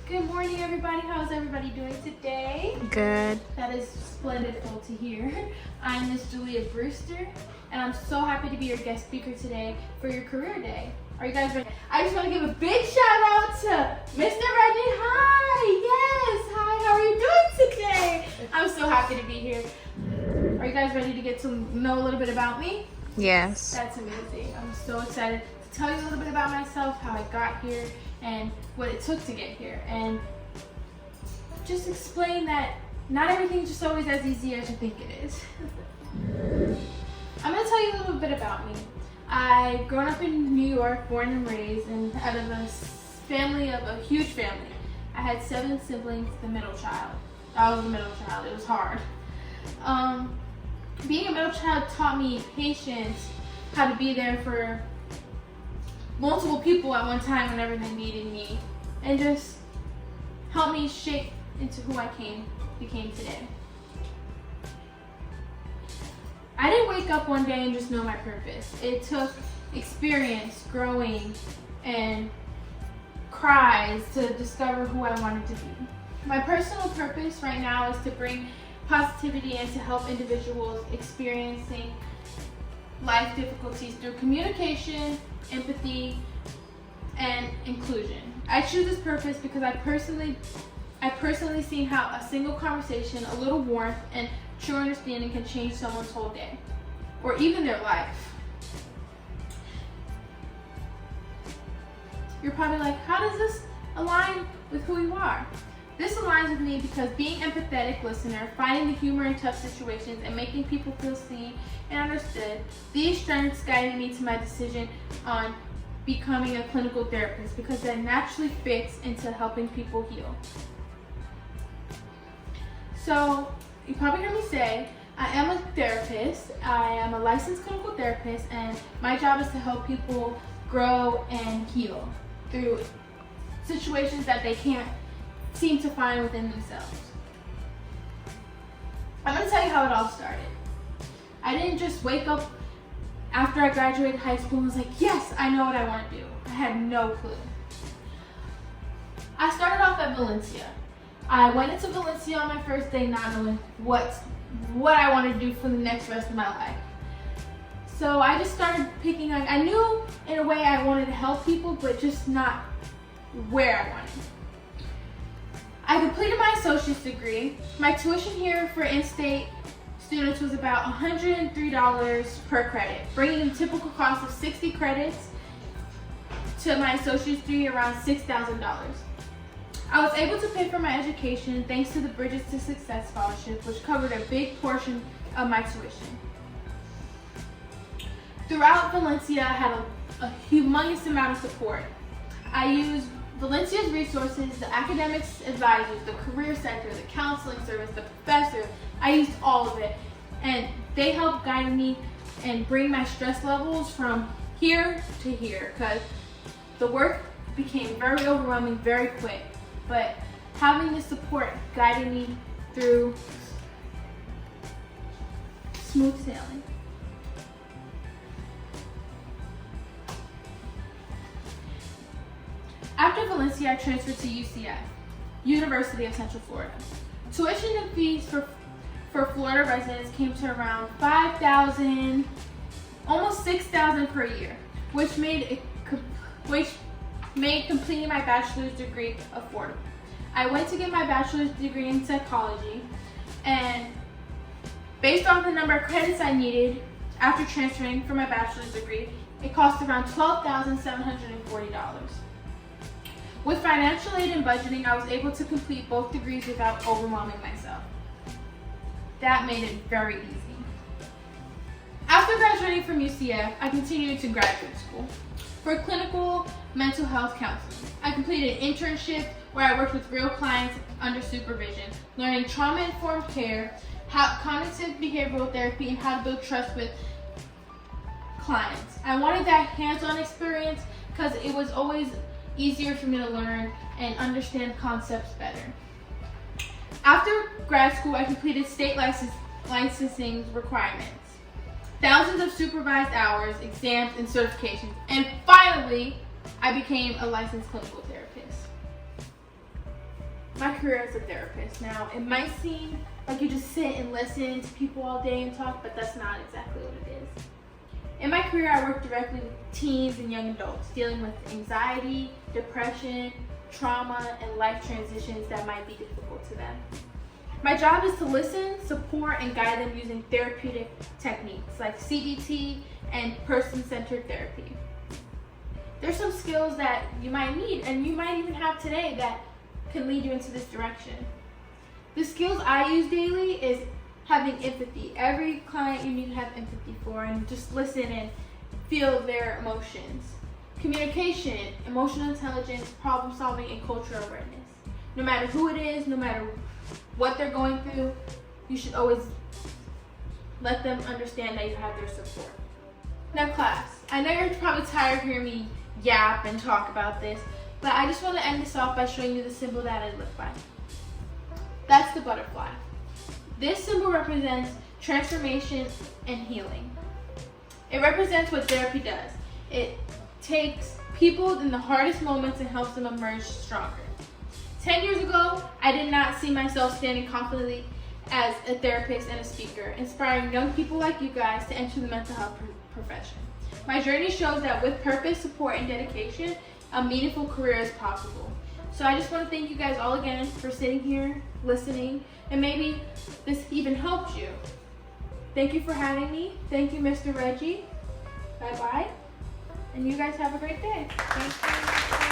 Good morning, everybody. How's everybody doing today? Good. That is splendidful to hear. I'm Miss Julia Brewster, and I'm so happy to be your guest speaker today for your career day. Are you guys ready? I just want to give a big shout out to Mr. Reggie. Hi, yes, hi. How are you doing today? I'm so happy to be here. Are you guys ready to get to know a little bit about me? Yes. That's amazing. I'm so excited to tell you a little bit about myself, how I got here, and what it took to get here. And just explain that not everything's just always as easy as you think it is. I'm going to tell you a little bit about me. I grown up in New York, born and raised, and out of a huge family. I had 7 siblings, the middle child. I was the middle child. It was hard. Being a middle child taught me patience, how to be there for multiple people at one time whenever they needed me, and just helped me shape into who I became today. I didn't wake up one day and just know my purpose. It took experience, growing, and cries to discover who I wanted to be. My personal purpose right now is to bring positivity and to help individuals experiencing life difficulties through communication, empathy, and inclusion. I choose this purpose because I personally seen how a single conversation, a little warmth, and true understanding can change someone's whole day, or even their life. You're probably like, how does this align with who you are? This aligns with me because being an empathetic listener, finding the humor in tough situations, and making people feel seen and understood, these strengths guided me to my decision on becoming a clinical therapist because that naturally fits into helping people heal. So, you probably heard me say, I am a therapist, I am a licensed clinical therapist, and my job is to help people grow and heal through situations that they can't seem to find within themselves. I'm going to tell you how it all started. I didn't just wake up after I graduated high school and was like, yes, I know what I want to do. I had no clue. I started off at Valencia. I went into Valencia on my first day not knowing what I wanted to do for the next rest of my life. So I just started picking, I knew in a way I wanted to help people, but just not where I wanted. I completed my associate's degree. My tuition here for in-state students was about $103 per credit, bringing the typical cost of 60 credits to my associate's degree around $6,000. I was able to pay for my education thanks to the Bridges to Success Scholarship, which covered a big portion of my tuition. Throughout Valencia, I had a humongous amount of support. I used Valencia's resources, the academics advisors, the career center, the counseling service, the professor. I used all of it, and they helped guide me and bring my stress levels from here to here, because the work became very overwhelming very quick, but having the support guided me through smooth sailing. After Valencia, I transferred to UCF, University of Central Florida. Tuition and fees for Florida residents came to around $5,000, almost $6,000 per year, which made completing my bachelor's degree affordable. I went to get my bachelor's degree in psychology, and based on the number of credits I needed after transferring for my bachelor's degree, it cost around $12,740. With financial aid and budgeting, I was able to complete both degrees without overwhelming myself. That made it very easy. After graduating from UCF, I continued to graduate school for clinical mental health counseling. I completed an internship where I worked with real clients under supervision, learning trauma-informed care, cognitive behavioral therapy, and how to build trust with clients. I wanted that hands-on experience because it was always easier for me to learn and understand concepts better. After grad school, I completed state licensing requirements, thousands of supervised hours, exams, and certifications, and finally, I became a licensed clinical therapist. my career as a therapist. Now, it might seem like you just sit and listen to people all day and talk, but that's not exactly what it is. In my career, I work directly with teens and young adults dealing with anxiety, depression, trauma, and life transitions that might be difficult to them. My job is to listen, support, and guide them using therapeutic techniques like CBT and person-centered therapy. There's some skills that you might need and you might even have today that can lead you into this direction. The skills I use daily is having empathy. Every client you need to have empathy for, and just listen and feel their emotions. Communication, emotional intelligence, problem solving, and cultural awareness. No matter who it is, no matter what they're going through, you should always let them understand that you have their support. Now class, I know you're probably tired of hearing me yap and talk about this, but I just want to end this off by showing you the symbol that I live by. That's the butterfly. This symbol represents transformation and healing. It represents what therapy does. It takes people in the hardest moments and helps them emerge stronger. 10 years ago, I did not see myself standing confidently as a therapist and a speaker, inspiring young people like you guys to enter the mental health profession. My journey shows that with purpose, support, and dedication, a meaningful career is possible. So I just want to thank you guys all again for sitting here, listening, and maybe this even helped you. Thank you for having me. Thank you, Mr. Reggie. Bye-bye. And you guys have a great day. Thank you.